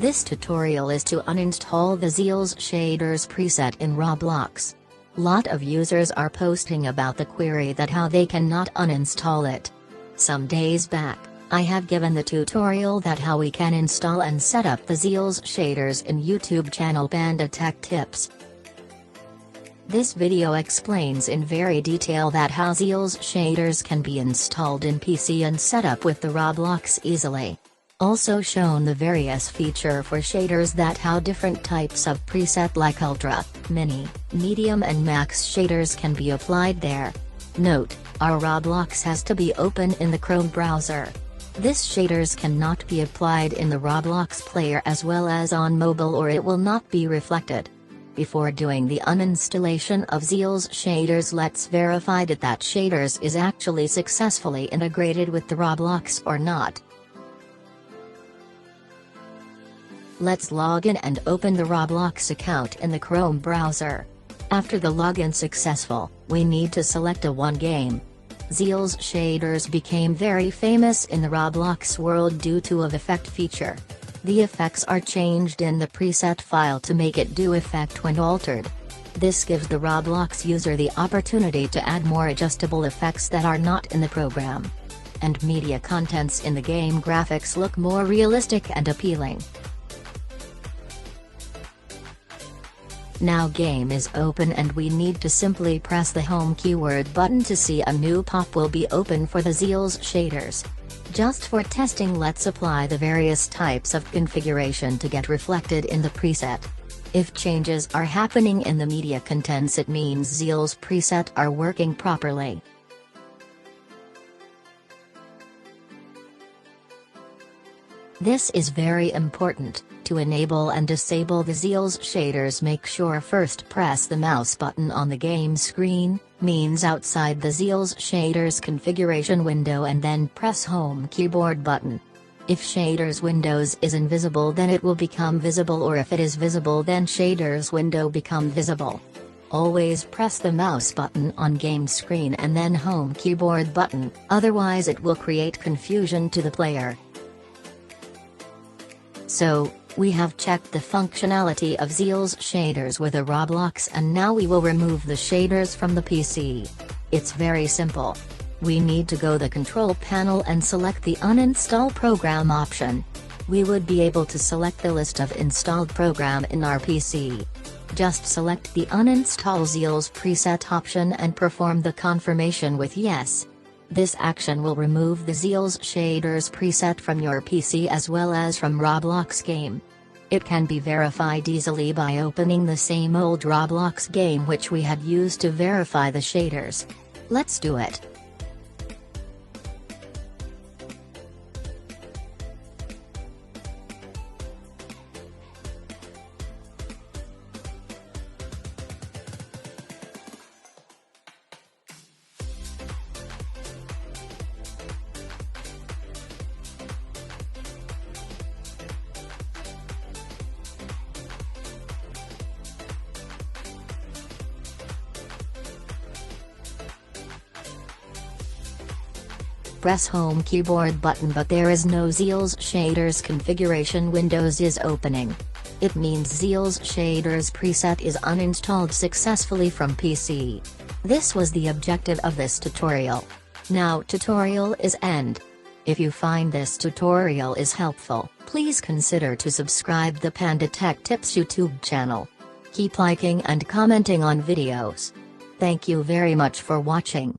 This tutorial is to uninstall the Zeal'S shaders preset in Roblox. Lot of users are posting about the query that how they cannot uninstall it. Some days back, I have given the tutorial that how we can install and set up the Zeal'S shaders in YouTube channel Panda Tech Tips. This video explains in very detail that how Zeal'S shaders can be installed in PC and set up with the Roblox easily. Also shown the various feature for shaders that how different types of preset like Ultra, Mini, Medium and Max shaders can be applied there. Note, our Roblox has to be open in the Chrome browser. This shaders cannot be applied in the Roblox player as well as on mobile or it will not be reflected. Before doing the uninstallation of Zeal'S shaders, let's verify that shaders is actually successfully integrated with the Roblox or not. Let's log in and open the Roblox account in the Chrome browser. After the login successful, we need to select a one game. Zeal'S shaders became very famous in the Roblox world due to an effect feature. The effects are changed in the preset file to make it do effect when altered. This gives the Roblox user the opportunity to add more adjustable effects that are not in the program. And media contents in the game graphics look more realistic and appealing. Now game is open and we need to simply press the home keyword button to see a new pop will be open for the Zeal'S shaders. Just for testing, let's apply the various types of configuration to get reflected in the preset. If changes are happening in the media contents, it means Zeal'S preset are working properly. This is very important. To enable and disable the Zeal'S shaders, make sure first press the mouse button on the game screen, means outside the Zeal'S shaders configuration window, and then press home keyboard button. If shaders windows is invisible, then it will become visible, or if it is visible, then shaders window become visible. Always press the mouse button on game screen and then home keyboard button, otherwise it will create confusion to the player. So, we have checked the functionality of Zeal'S shaders with a Roblox, and now we will remove the shaders from the PC. It's very simple. We need to go the control panel and select the uninstall program option. We would be able to select the list of installed program in our PC. Just select the uninstall Zeal'S preset option and perform the confirmation with yes. This action will remove the Zeal'S shaders preset from your PC as well as from Roblox game. It can be verified easily by opening the same old Roblox game which we had used to verify the shaders. Let's do it. Press home keyboard button, but there is no Zeal'S shaders configuration windows is opening. It means Zeal'S shaders preset is uninstalled successfully from PC. This was the objective of this tutorial. Now tutorial is end. If you find this tutorial is helpful, please consider to subscribe the Panda Tech Tips YouTube channel. Keep liking and commenting on videos. Thank you very much for watching.